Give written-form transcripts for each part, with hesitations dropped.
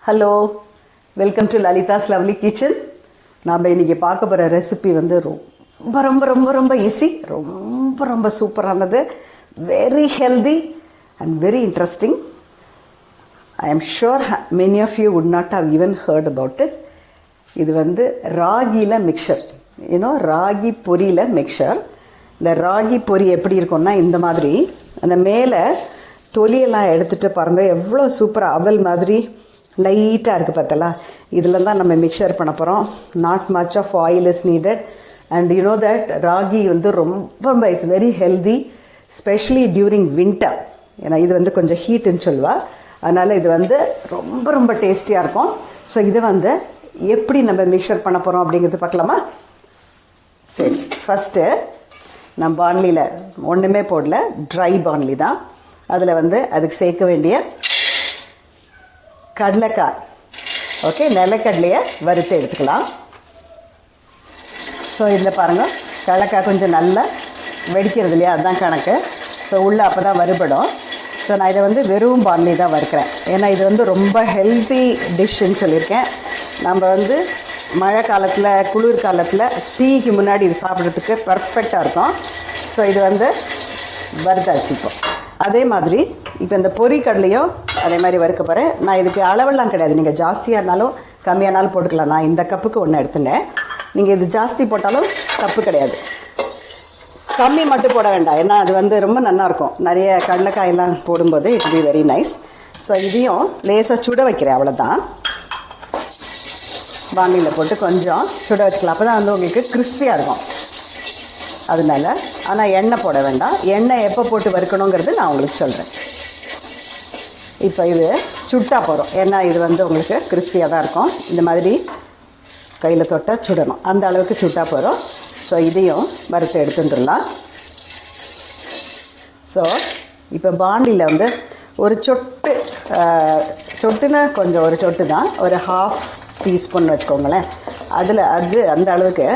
Hello, welcome to Lalitha's lovely kitchen. நாம் இன்றைக்கி பார்க்க போகிற ரெசிபி வந்து ரொம்ப ரொம்ப ரொம்ப ரொம்ப ஈஸி, ரொம்ப ரொம்ப சூப்பரானது, very healthy and very interesting. I am sure many of you would not have even heard about it. இது வந்து ராகியில் மிக்சர், ராகி பொரியில் மிக்சர். இந்த ராகி பொரி எப்படி இருக்கும்னா இந்த மாதிரி அந்த மேலே தொலியெல்லாம் எடுத்துகிட்டு பாருங்கள், எவ்வளோ சூப்பராக அவல் மாதிரி லைட்டாக இருக்குது பார்த்தலா. இதில் தான் நம்ம மிக்சர் பண்ண போகிறோம். Not much of oil is needed and you know that ragi வந்து ரொம்ப it's very healthy, specially during winter. ஏன்னா இது வந்து கொஞ்சம் ஹீட்டுன்னு சொல்லுவாள், அதனால் இது வந்து ரொம்ப ரொம்ப டேஸ்டியாக இருக்கும். ஸோ இதை வந்து எப்படி நம்ம மிக்சர் பண்ண போகிறோம் அப்படிங்கிறது பார்க்கலாமா? சரி, ஃபஸ்ட்டு நான் பாண்லியில் ஒன்றுமே போடல, ட்ரை பாண்லி தான். அதில் வந்து அதுக்கு சேர்க்க வேண்டிய கடலைக்காய், ஓகே, நிலக்கடலையை வறுத்து எடுத்துக்கலாம். ஸோ இதில் பாருங்கள், கடலைக்காய் கொஞ்சம் நல்லா வெடிக்கிறது இல்லையா, அதுதான் கணக்கு. ஸோ உள்ளே அப்போ தான் வறுபடும். ஸோ நான் இதை வந்து வெறும் பாண்லி தான் வறுக்கிறேன். ஏன்னா இது வந்து ரொம்ப ஹெல்த்தி டிஷ்ஷுன்னு சொல்லியிருக்கேன். நம்ம வந்து மழை காலத்தில், குளிர் காலத்தில் டீக்கு முன்னாடி இது சாப்பிட்றதுக்கு பர்ஃபெக்டாக இருக்கும். ஸோ இது வந்து வறுத்தாச்சு. அதே மாதிரி இப்போ இந்த பொரி கடலையும் அதே மாதிரி வறுக்க போகிறேன். நான் இதுக்கு அளவெல்லாம் கிடையாது, நீங்கள் ஜாஸ்தியாக இருந்தாலும் கம்மியானாலும் போட்டுக்கலாம். நான் இந்த கப்புக்கு ஒன்று எடுத்துட்டேன். நீங்கள் இது ஜாஸ்தி போட்டாலும் தப்பு கிடையாது, கம்மி மட்டும் போட வேண்டாம். ஏன்னா அது வந்து ரொம்ப நல்லாயிருக்கும், நிறைய கடலைக்காயெல்லாம் போடும்போது it be very nice. So இதையும் லேசாக சுட வைக்கிறேன், அவ்வளோதான். வானிலையில் போட்டு கொஞ்சம் சுட வச்சுக்கலாம், அப்போ தான் வந்து உங்களுக்கு கிறிஸ்பியாக இருக்கும். அதனால ஆனால் எண்ணெய் போட வேண்டாம். எண்ணெய் எப்போ போட்டு வறுக்கணுங்கிறது நான் உங்களுக்கு சொல்கிறேன். இப்போ இது சுட்டா போகிறோம், ஏன்னா இது வந்து உங்களுக்கு கிறிஸ்பியாக தான் இருக்கும். இந்த மாதிரி கையில் தொட்டால் சுடணும், அந்த அளவுக்கு சுட்டா போகிறோம். ஸோ இதையும் வறுத்து எடுத்துட்டுலாம். ஸோ இப்போ பாண்டியில் வந்து ஒரு சொட்டுன்னா கொஞ்சம் ஒரு சொட்டு தான், ஒரு ஹாஃப் டீஸ்பூன் வச்சுக்கோங்களேன். அதில் அந்த அளவுக்கு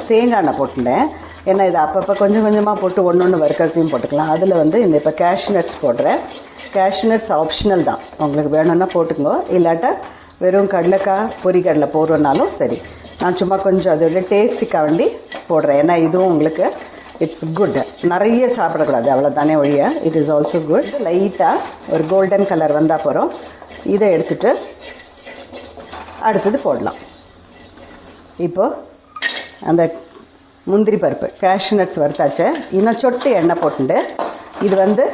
தேங்காய் எண்ணெய் போட்டுட்டேன். ஏன்னா இது அப்பப்போ கொஞ்சம் கொஞ்சமாக போட்டு ஒன்று வறுக்கிறதையும் போட்டுக்கலாம். அதில் வந்து இந்த இப்போ கேஷ்நட்ஸ் போடுறேன். கேஷ்நட்ஸ் ஆப்ஷனல் தான், உங்களுக்கு வேணும்னா போட்டுக்கோங்க, இல்லாட்டா வெறும் கடலைக்காய் பொரிக்கடலை போடுறனாலும் சரி. நான் சும்மா கொஞ்சம் அதோட டேஸ்ட்டுக்காக வேண்டி போடுறேன். ஏன்னா இதுவும் உங்களுக்கு இட்ஸ் குட். நிறைய சாப்பிடக்கூடாது, அவ்வளோதானே ஒழிய. It is also good. லைட்டாக ஒரு கோல்டன் கலர் வந்தால் போகிறோம். இதை எடுத்துகிட்டு அடுத்தது போடலாம். இப்போது அந்த முந்திரி பருப்பு கேஷ்நட்ஸ் வறுத்தாச்சு. இன்னும் சொட்டு எண்ணெய் போட்டுட்டு, இது வந்து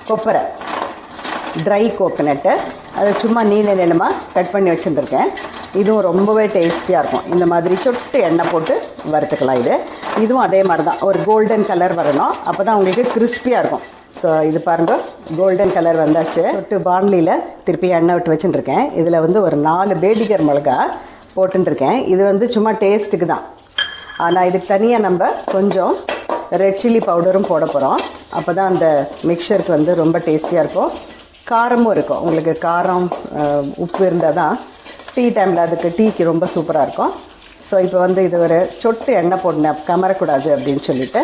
கொப்பரை ட்ரை கோகனட்டு, அதை சும்மா நீளமாக கட் பண்ணி வச்சுட்டுருக்கேன். இதுவும் ரொம்பவே டேஸ்டியாக இருக்கும். இந்த மாதிரி சொட்டு எண்ணெய் போட்டு வறுத்துக்கலாம். இதுவும் அதே மாதிரி தான், ஒரு கோல்டன் கலர் வரணும், அப்போ தான் உங்களுக்கு கிறிஸ்பியாக இருக்கும். ஸோ இது பாருங்கள், கோல்டன் கலர் வந்தாச்சு. சொட்டு பாண்லியில் திருப்பி எண்ணெய் விட்டு வச்சுட்டுருக்கேன். இதில் வந்து ஒரு 4 பேடிகர் மிளகா போட்டுருக்கேன். இது வந்து சும்மா டேஸ்ட்டுக்கு தான். ஆனால் இதுக்கு தனியாக நம்ம கொஞ்சம் ரெட் சில்லி பவுடரும் போட போகிறோம். அப்போ தான் அந்த மிக்சருக்கு வந்து ரொம்ப டேஸ்டியாக இருக்கும், காரமும் இருக்கும். உங்களுக்கு காரம் உப்பு இருந்தால் தான் டீ டைமில் அதுக்கு டீக்கு ரொம்ப சூப்பராக இருக்கும். ஸோ இப்போ வந்து இது ஒரு சொட்டு எண்ணெய் போடணும், கமரக்கூடாது அப்படின்னு சொல்லிவிட்டு.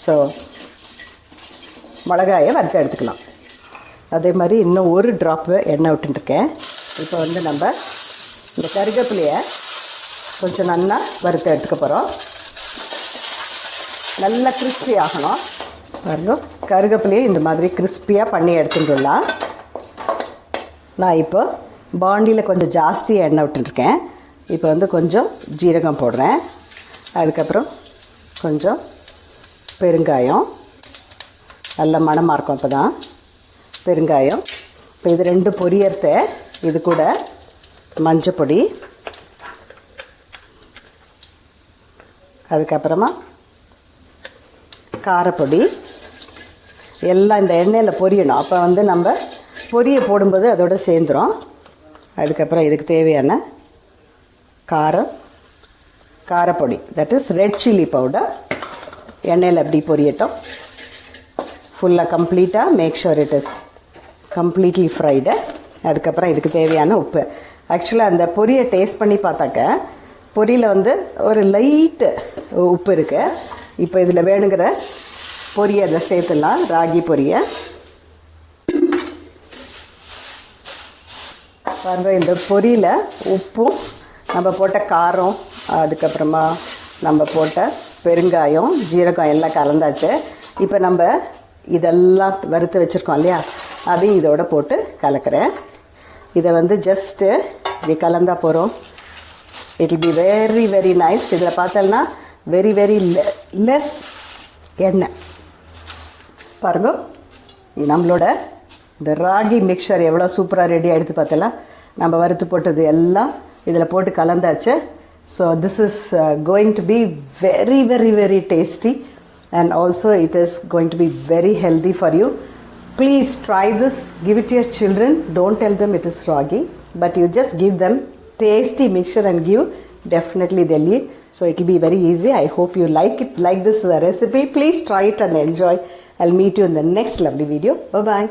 ஸோ மிளகாயை வறுத்து எடுத்துக்கலாம். அதே மாதிரி இன்னும் ஒரு ட்ராப்பு எண்ணெய் விட்டுருக்கேன். இப்போ வந்து நம்ம இந்த கருவேப்பிலையை கொஞ்சம் நல்லா வறுத்து எடுத்துக்க போகிறோம். நல்லா கிறிஸ்பி ஆகணும். பாருங்க, கருவேப்பிலையும் இந்த மாதிரி கிறிஸ்பியாக பண்ணி எடுத்துட்டுலாம். நான் இப்போ பாண்டியில் கொஞ்சம் ஜாஸ்தியாக எண்ணெய் விட்டுருக்கேன். இப்போ வந்து கொஞ்சம் ஜீரகம் போடுறேன். அதுக்கப்புறம் கொஞ்சம் பெருங்காயம், நல்ல மணமாக இருக்கும். அப்போ தான் பெருங்காயம். இப்போ இது 2 பொரியறத, இது கூட மஞ்சப்பொடி, அதுக்கப்புறமா காரப்பொடி, எல்லாம் இந்த எண்ணெயில் பொரியணும். அப்போ வந்து நம்ம பொரியை போடும்போது அதோடு சேர்ந்துடும். அதுக்கப்புறம் இதுக்கு தேவையான காரப்பொடி, that is red chilli powder. எண்ணெயில் அப்படி பொரியட்டும் ஃபுல்லாக கம்ப்ளீட்டாக. Make sure it is completely fried. அதுக்கப்புறம் இதுக்கு தேவையான உப்பு. ஆக்சுவலாக அந்த பொரியை டேஸ்ட் பண்ணி பார்த்தாக்க பொரியில் வந்து ஒரு லைட்டு உப்பு இருக்குது. இப்போ இதில் வேணுங்கிற பொரியை அதை சேர்த்துடலாம். ராகி பொரியை பாருங்க இந்த பொரியில் உப்பும் நம்ம போட்ட காரம் அதுக்கப்புறமா நம்ம போட்ட பெருங்காயம் ஜீரகம் எல்லாம் கலந்தாச்சு. இப்போ நம்ம இதெல்லாம் வறுத்து வச்சுருக்கோம் இல்லையா, அதையும் இதோட போட்டு கலக்கிறேன். இதை வந்து ஜஸ்ட்டு இப்படி கலந்தா போகிறோம். It will be very very nice. இதில் பார்த்தோம்னா வெரி வெரி லெஸ் எண்ணெய். பாருங்க நம்மளோட இந்த ராகி மிக்சர் எவ்வளோ சூப்பராக ரெடி ஆகிடுது பார்த்தலாம். நம்ம வறுத்து போட்டது எல்லாம் இதில் போட்டு கலந்தாச்சு. So this is going to be very very very tasty and also it is going to be very healthy for you. Please try this, give it to your children. Don't tell them it is ragi, but you just give them tasty mixture and give, definitely they'll eat. So it will be very easy. I hope you like it, like this recipe. Please try it and enjoy. I'll meet you in the next lovely video. Bye bye.